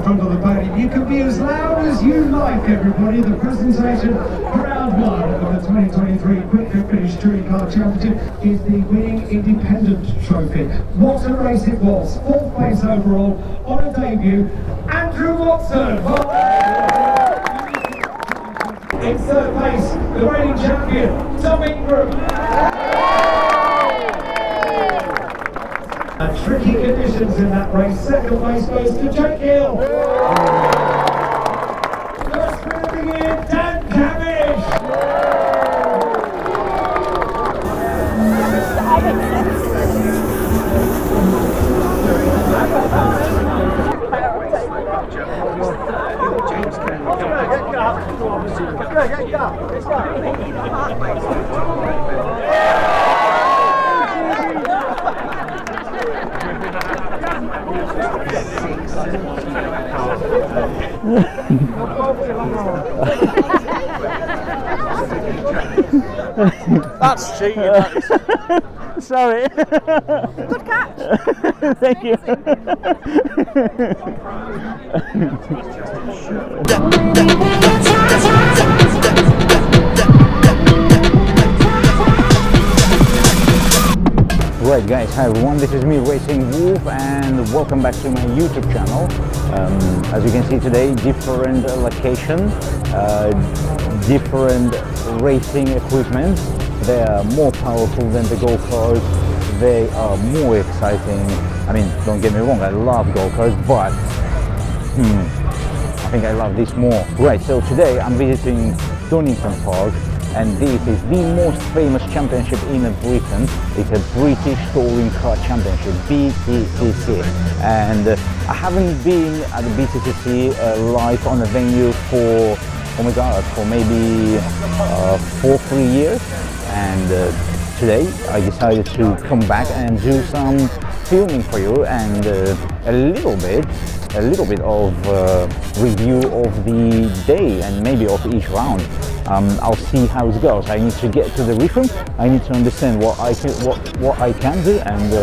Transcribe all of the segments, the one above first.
front of the podium. You can be as loud as you like, everybody. The presentation for round one of the 2023 Quick Fit Finish Touring Car Championship is the winning independent trophy. What a race it was. 4th place overall on a debut. Andrew Watson. In 3rd place, the reigning champion, Tom Ingram. Tricky conditions in that race. 2nd place goes to Jake Hill. First win of the year, Dan Cammish. That's cheating. Sorry. Good catch. Thank you. Right guys, hi everyone, this is me Racing Wolf and welcome back to my YouTube channel. As you can see today, different location, different racing equipment. They are more powerful than the go-karts, they are more exciting. I mean, don't get me wrong, I love go-karts, but I think I love this more. Right, so today I'm visiting Donington Park, and this is the most famous championship in Britain. It's a British Touring Car Championship, BTCC. And I haven't been at the BTCC live on the venue for, oh my god, for maybe 3 years. And today I decided to come back and do some filming for you and a little bit of review of the day and maybe of each round. I'll see how it goes. I need to get to the rhythm. I need to understand what I can do and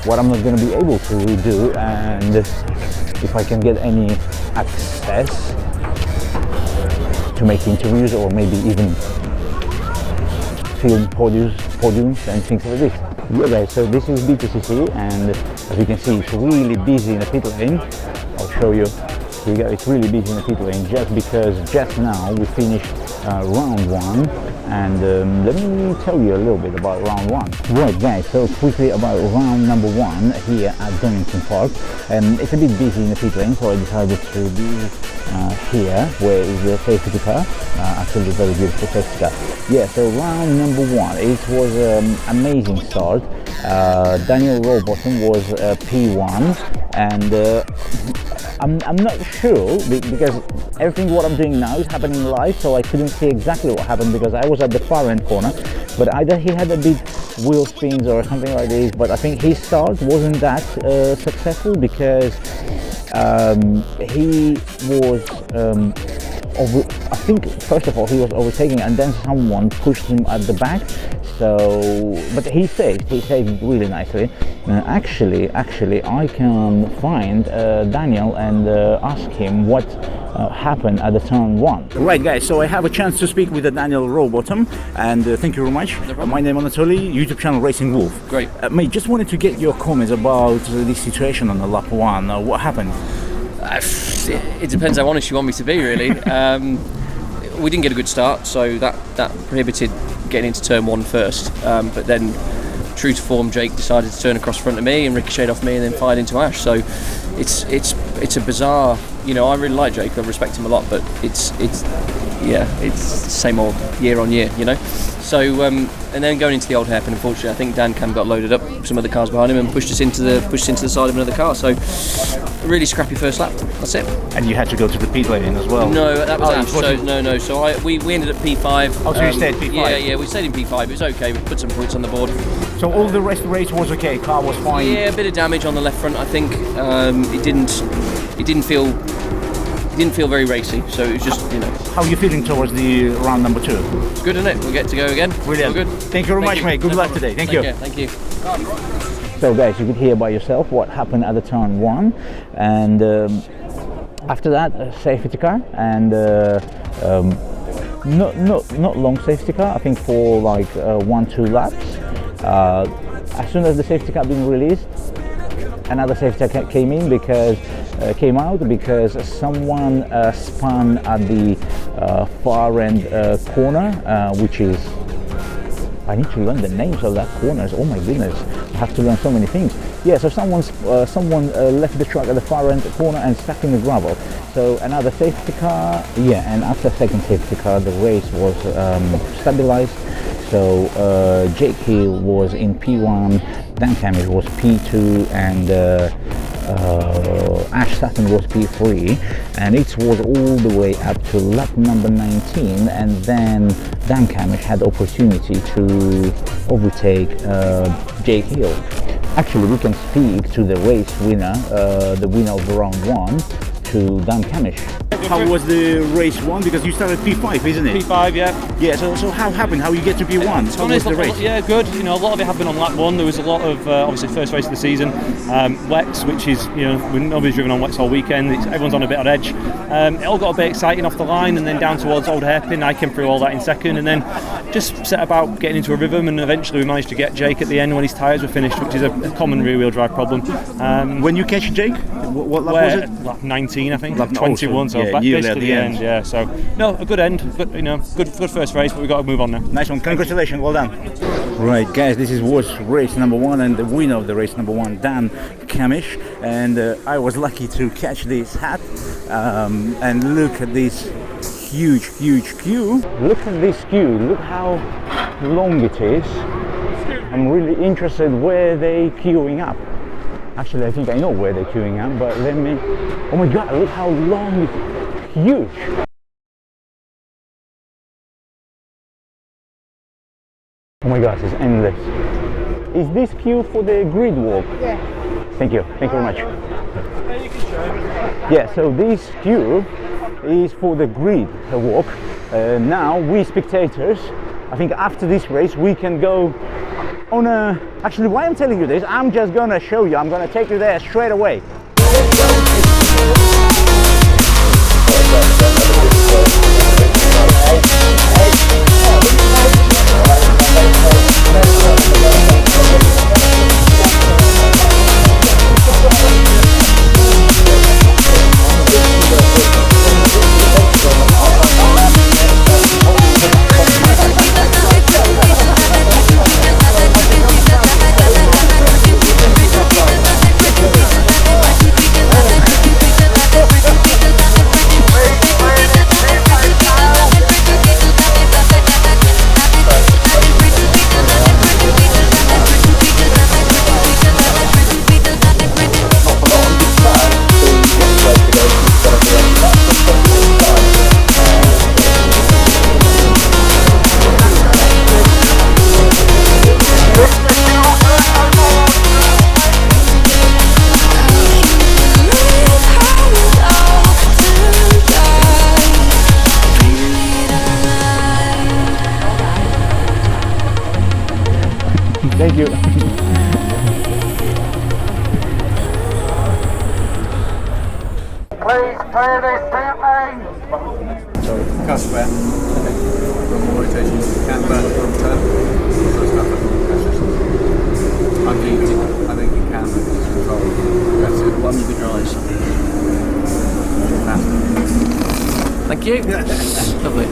what I'm not going to be able to do, and if I can get any access to make interviews or maybe even film podiums and things like this. Yeah guys, so this is BTCC, and as you can see it's really busy in the pit lane. I'll show you. Here you go, it's really busy in the pit lane just because just now we finished round one, and let me tell you a little bit about round one. Right guys, so quickly about round number one here at Donington Park. It's a bit busy in the pit lane, so I decided to be here where is the safety car, actually very beautiful safety car. Yeah, so round number one, it was an amazing start. Daniel Rowbottom was P1, and I'm not sure because everything what I'm doing now is happening live, so I couldn't see exactly what happened because I was at the far end corner, but either he had a bit wheel spins or something like this, but I think his start wasn't that successful because he was I think first of all he was overtaking and then someone pushed him at the back. So, but he saved really nicely. Actually, I can find Daniel and ask him what happened at the turn one. Right guys, so I have a chance to speak with Daniel Rowbottom, and thank you very much. No my name is Anatoly, YouTube channel Racing Wolf. Great. Mate, just wanted to get your comments about this situation on the lap one. What happened? It depends how honest you want me to be, really. We didn't get a good start, so that prohibited getting into turn one first. But then, true to form, Jake decided to turn across front of me and ricocheted off me and then fired into Ash. So it's a bizarre. You know, I really like Jake. I respect him a lot, but it's the same old year on year. You know. So and then going into the old hairpin, unfortunately, I think Dan Cam got loaded up with some other cars behind him and pushed us into the side of another car. So really scrappy first lap. That's it. And you had to go to the pit lane as well. No, that was Ash. So no. So we ended up P5. Oh, so you stayed P5. Yeah, we stayed in P5. It was okay. We put some points on the board. So all the rest of the race was okay. Car was fine. Yeah, a bit of damage on the left front. I think it didn't feel very racy. So it was just, you know. How are you feeling towards the round number two? It's good, isn't it? We'll get to go again. Brilliant. Good. Thank you very much, mate. Good luck today. Thank you. Thank you. So guys, you could hear by yourself what happened at the turn one, and After that, a safety car, and not long safety car. I think for like 1-2 laps. As soon as the safety car been released, another safety car came out because someone spun at the far end corner, which is, I need to learn the names of that corners. Oh my goodness, I have to learn so many things. Yeah, so someone left the truck at the far end corner and stuck in the gravel. So another safety car, yeah, and after second safety car, the race was stabilized. So Jake Hill was in P1, Dan Cammish was P2, and Ash Sutton was P3, and it was all the way up to lap number 19, and then Dan Cammish had the opportunity to overtake Jake Hill. Actually, we can speak to the race winner, the winner of round 1, to Dan Cammish. How was the race one? Because you started P5, isn't it? P5, yeah. Yeah, so how happened? How you get to P1? How was the race? Yeah, good. You know, a lot of it happened on lap 1. There was a lot of, obviously, first race of the season. Wets, which is, you know, nobody's driven on wets all weekend. Everyone's on a bit on edge. It all got a bit exciting off the line, and then down towards Old Hairpin. I came through all that in second, and then just set about getting into a rhythm, and eventually we managed to get Jake at the end when his tyres were finished, which is a common rear-wheel drive problem. When you catch Jake, what lap was it? Lap 19, I think. Lap 21, so yeah, basically at the end. Yeah, so no, a good end, good, you know, good first race, but we've got to move on now. Nice one, congratulations, well done. Right, guys, this was race number 1, and the winner of the race number 1, Dan Cammish, and I was lucky to catch this hat, and look at this huge queue. Look at this queue, look how long it is. I'm really interested where they queuing up. Actually, I think I know where they're queuing up, but let me... Oh my god, look how long it is. Huge! Oh my gosh, it's endless. Is this queue for the grid walk? Yeah. Thank you very much. Yeah, so this queue is for the grid walk. Now, we spectators, I think after this race, we can go on a... Actually, why I'm telling you this, I'm just gonna show you, I'm gonna take you there straight away. Thank you. Please clear this pit lane. So, Cuthbert, from rotation, Camber, from turn. So it's not I think you can control. That's it. One of the drives. Thank you. Lovely.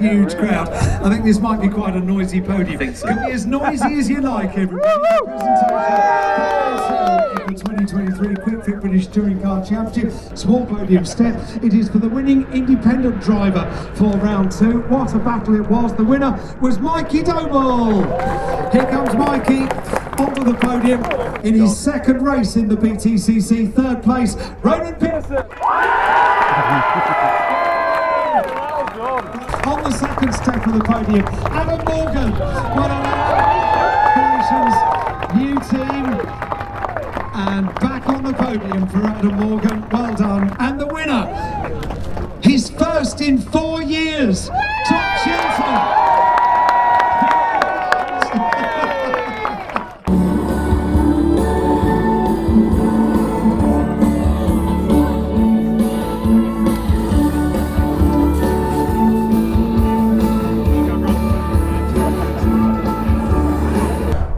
huge crowd. I think this might be quite a noisy podium. Can be as noisy as you like, everybody. The 2023 Quick Fit British Touring Car Championship. Small podium step. It is for the winning independent driver for round 2. What a battle it was. The winner was Mikey Doble. Here comes Mikey onto the podium in his second race in the BTCC. Third place, Ronan Pearson. On the second step of the podium, Adam Morgan. Well done, congratulations, new team. And back on the podium for Adam Morgan. Well done. And the winner, his first in 4 years, Tom Chilton.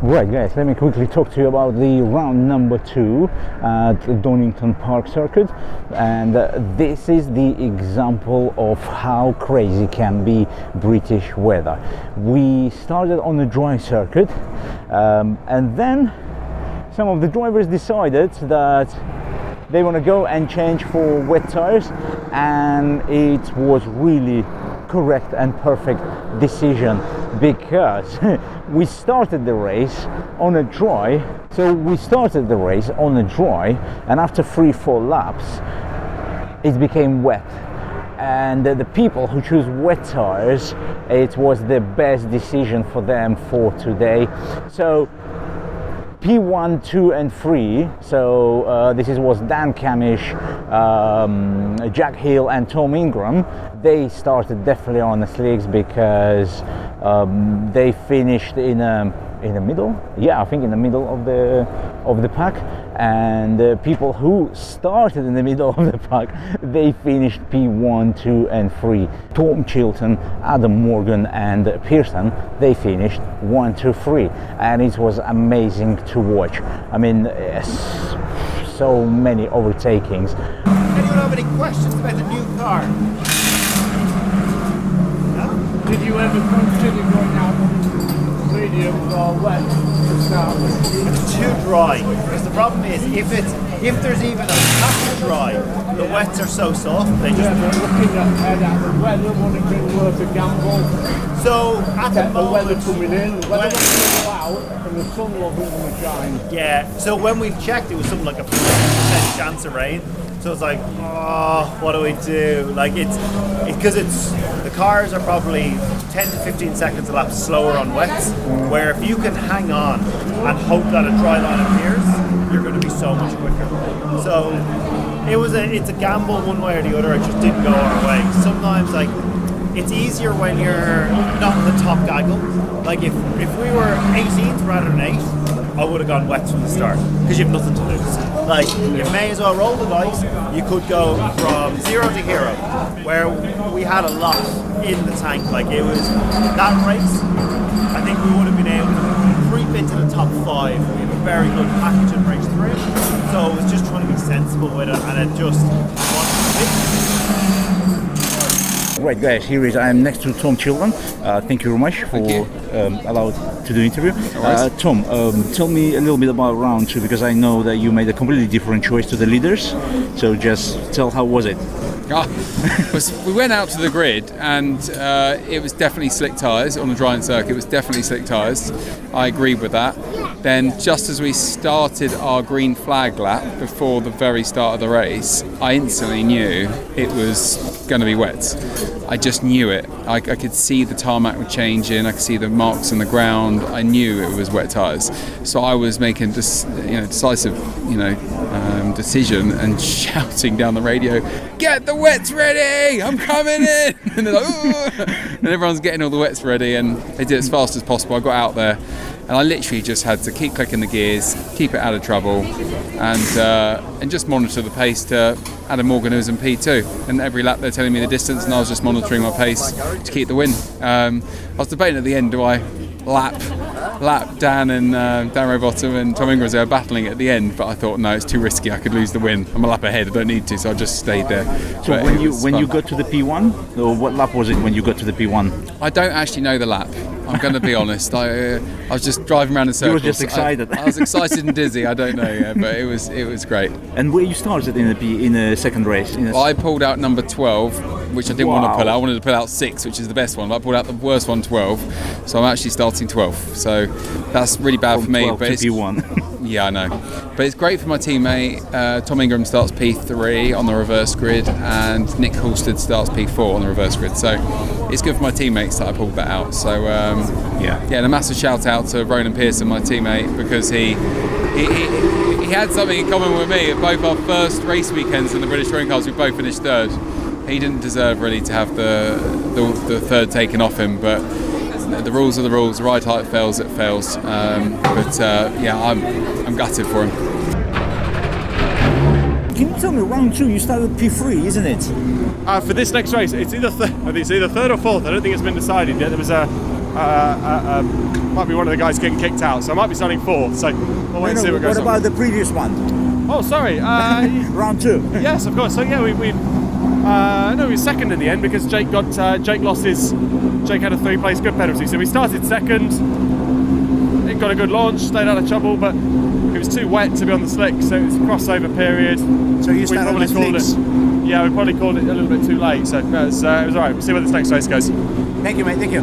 Right guys, let me quickly talk to you about the round number 2 at Donington Park Circuit, and this is the example of how crazy can be British weather. We started on a dry circuit and then some of the drivers decided that they want to go and change for wet tires, and it was really correct and perfect decision because we started the race on a dry. So we started the race on a dry, and after 3-4 laps it became wet, and the people who choose wet tires, it was the best decision for them for today. So P1, 2 and 3, so this was Dan Cammish, Jack Hill and Tom Ingram. They started definitely on the slicks because they finished in the middle. Yeah, I think in the middle of the pack, and people who started in the middle of the pack, they finished P1, 2 and 3. Tom Chilton, Adam Morgan and Pearson, they finished 1, 2, 3, and it was amazing to watch. I mean, so many overtakings. Anyone have any questions about the new car? No? Did you ever consider going out on medium or wet to start with? It's too dry. Because the problem is, if there's even a patch dry, the wets are so soft. They just. Yeah, but looking at the weather, would it be worth a gamble? So at the moment, the weather coming in, the weather was out, and the sun wasn't going to shine. Yeah. So when we've checked, it was something like a 50% chance of rain. So it's like, oh, what do we do? Like because the cars are probably 10 to 15 seconds a lap slower on wets, where if you can hang on and hope that a dry line appears, you're going to be so much quicker. So it's a gamble one way or the other. It just didn't go our way. Sometimes it's easier when you're not in the top gaggle. Like if we were 18th rather than 8th, I would have gone wet from the start because you have nothing to lose. Like, you may as well roll the dice. You could go from 0 to hero, where we had a lot in the tank. Like, it was that race, I think we would have been able to creep into the top 5. We have a very good package in race 3, so it was just trying to be sensible with it, and it just wasn't. Right guys, here is I am next to Tom Chilton. Thank you very much for allowed to do the interview. Tom, tell me a little bit about round 2, because I know that you made a completely different choice to the leaders. So just tell, how was it? We went out to the grid, and it was definitely slick tyres on the drying circuit. It was definitely slick tyres. I agree with that. Then just as we started our green flag lap before the very start of the race, I instantly knew it was going to be wet. I just knew it. I could see the tarmac was changing. I could see the marks on the ground. I knew it was wet tyres. So I was making decisive, decision and shouting down the radio, "Get the wets ready! I'm coming in!" And they're like, "Ooh!" And everyone's getting all the wets ready, and they did it as fast as possible. I got out there, and I literally just had to keep clicking the gears, keep it out of trouble, and just monitor the pace to Adam Morgan, who was in P2. And every lap they're telling me the distance, and I was just monitoring my pace to keep the win. I was debating at the end, do I lap lap, Dan Rowbottom and Tom Ingram, they were battling at the end, but I thought, no, it's too risky. I could lose the win. I'm a lap ahead. I don't need to, so I just stayed there. So But when you got to the P1, or what lap was it when you got to the P1? I don't actually know the lap. I'm going to be honest. I was just driving around in circles. You were just excited. I was excited and dizzy. I don't know, yeah, but it was great. And where you started in the second race? I pulled out number 12, which I didn't want to pull out. I wanted to pull out 6, which is the best one. But I pulled out the worst one, 12. So I'm actually starting 12th. So that's really bad From for me. 12 But to it's, P1. yeah, I know. But it's great for my teammate. Tom Ingram starts P3 on the reverse grid, and Nick Halstead starts P4 on the reverse grid. So it's good for my teammates that I pulled that out. So yeah, and a massive shout out to Ronan Pearson, my teammate, because he had something in common with me. At both our first race weekends in the British Touring Cars, we both finished third. He didn't deserve really to have the third taken off him, but the rules are the rules. The ride height fails, it fails. Yeah, I'm gutted for him. Can you tell me, round 2 you started P3, isn't it? For this next race, it's either third or fourth. I don't think it's been decided yet. There was might be one of the guys getting kicked out, so I might be starting fourth. So we'll wait and see what goes on. What about the previous one? Oh, sorry. Round 2. Yes, of course. So yeah, we were second in the end because Jake had a 3-place grid penalty. So we started second. It got a good launch, stayed out of trouble, but it was too wet to be on the slick, so it was a crossover period. So you started on the slicks? Yeah, we probably called it a little bit too late. So it was all right. We'll see where this next race goes. Thank you, mate. Thank you.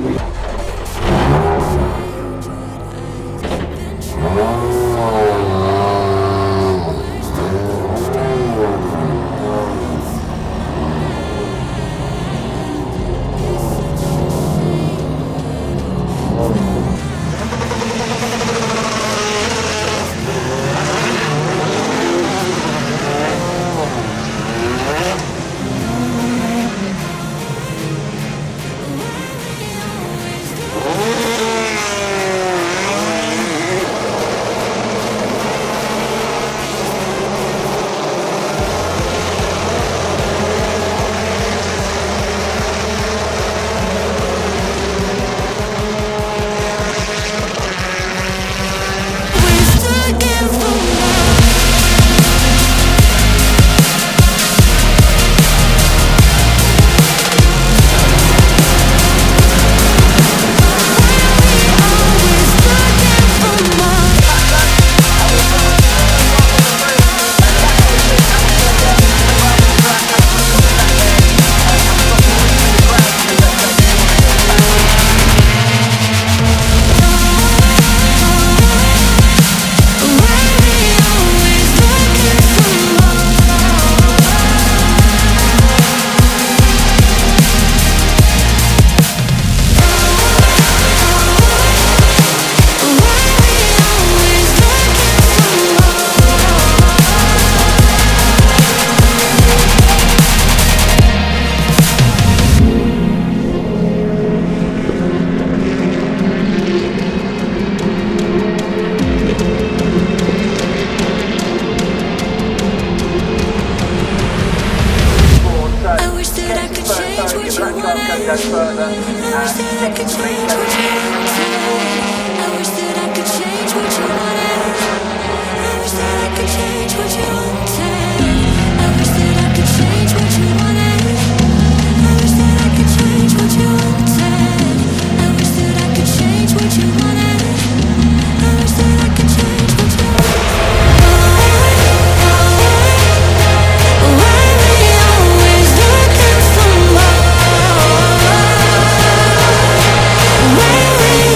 Where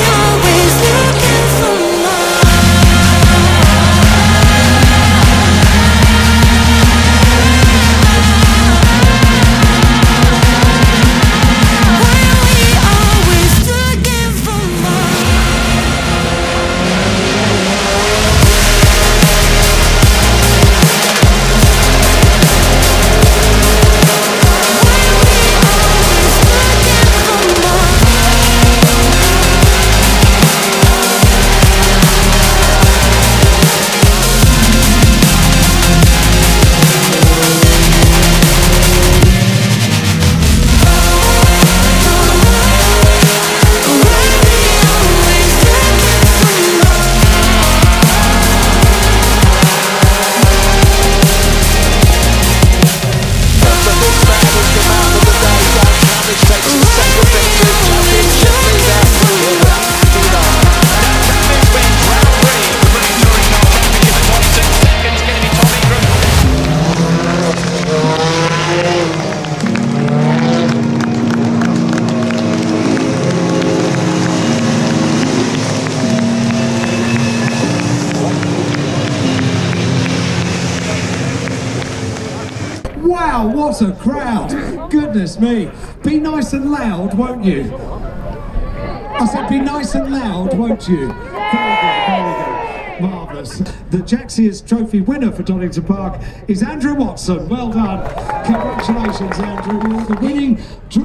Wow, what a crowd! Goodness me. Be nice and loud, won't you? I said be nice and loud, won't you? Very good, very good. Marvellous. The Jack Sears Trophy winner for Donington Park is Andrew Watson. Well done. Congratulations, Andrew. The winning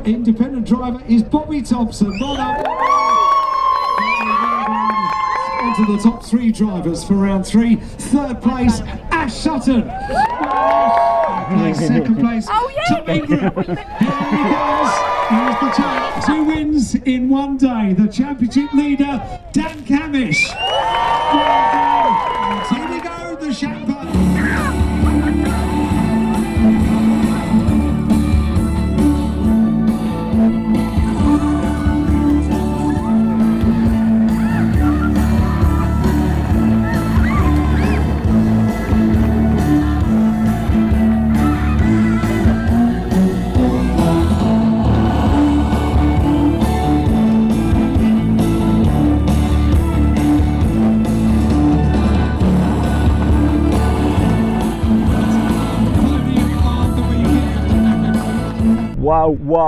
independent driver is Bobby Thompson. Well done. On to the top 3 drivers for round 3. Third place, Ash Sutton. Second place, Tom Ingram. Here he goes. Here's the champ. 2 wins in one day. The championship leader, Dan Cammish. Here we go, the champagne.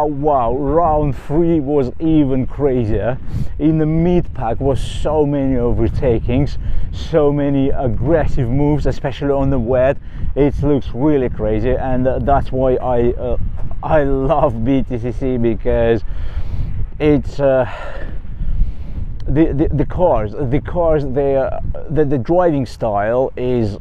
Wow, round 3 was even crazier. In the mid pack was so many overtakings, so many aggressive moves, especially on the wet. It looks really crazy, and that's why I love BTCC, because it's the cars, the driving style is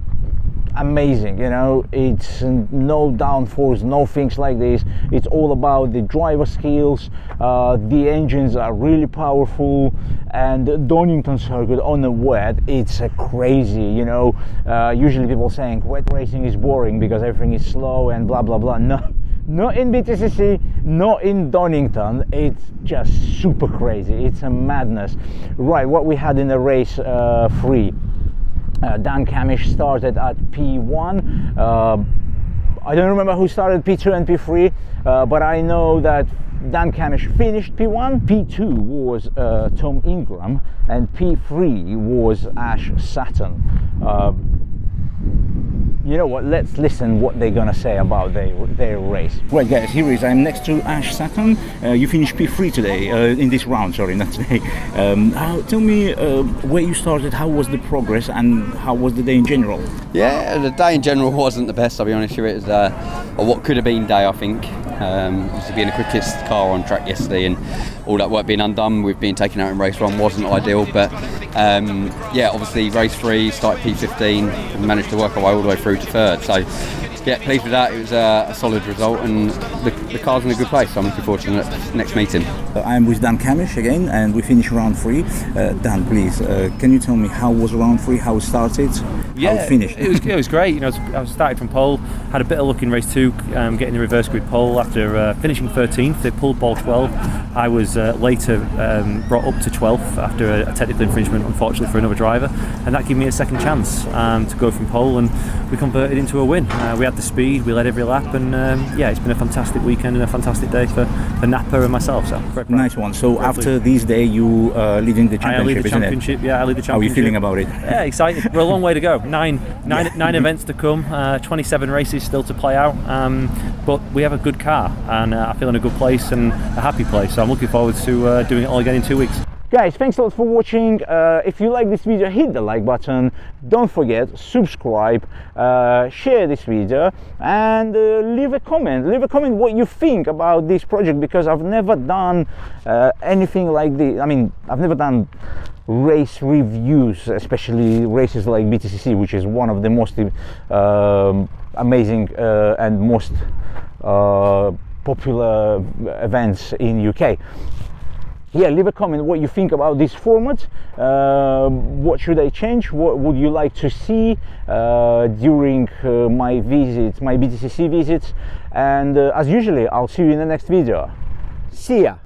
amazing, you know. It's no downforce, no things like this. It's all about the driver skills. The engines are really powerful, and the Donington circuit on the wet, it's crazy, you know. Usually people saying wet racing is boring because everything is slow and blah blah blah. No, not in BTCC, not in Donington. It's just super crazy. It's a madness. Right, what we had in the race 3. Dan Cammish started at P1. I don't remember who started P2 and P3, but I know that Dan Cammish finished P1. P2 was Tom Ingram, and P3 was Ash Sutton. You know what, let's listen what they're gonna say about their race. Right guys, here is, I'm next to Ash Sutton. You finished P3 today, in this round, sorry, not today. Tell me where you started, how was the progress, and how was the day in general? Yeah, the day in general wasn't the best, I'll be honest with you. It was a what could have been day, I think. Obviously being the quickest car on track yesterday, and all that work being undone with being taken out in race 1 wasn't ideal, but yeah, obviously race 3, started P15 and managed to work our way all the way through to 3rd, so yeah, pleased with that. It was a solid result, and the car's in a good place, so I'm looking forward to the next meeting. I'm with Dan Cammish again, and we finished round 3. Dan, please, can you tell me how was round 3, how it started, how it finished? It was great. You know, I started from pole, had a bit of luck in race 2, getting the reverse grid pole after finishing 13th. They pulled ball 12. I was later brought up to 12th after a technical infringement, unfortunately for another driver, and that gave me a second chance to go from pole, and we converted into a win. We had the speed, we led every lap, and yeah, it's been a fantastic weekend and a fantastic day for Napa and myself. So nice one. So after this day, you leading the championship, I lead the championship. Yeah, I lead the championship. How are you feeling about it? Yeah, excited. We're a long way to go. Nine events to come. 27 races still to play out. But we have a good car, and I feel in a good place and a happy place. So I'm looking forward to doing it all again in 2 weeks. Guys, thanks a lot for watching. If you like this video, hit the like button. Don't forget, subscribe, share this video, and leave a comment. Leave a comment what you think about this project, because I've never done anything like this. I mean, I've never done race reviews, especially races like BTCC, which is one of the most amazing and most popular events in UK. Yeah, leave a comment what you think about this format. What should I change? What would you like to see during my visits, my BTCC visits? And as usually, I'll see you in the next video. See ya!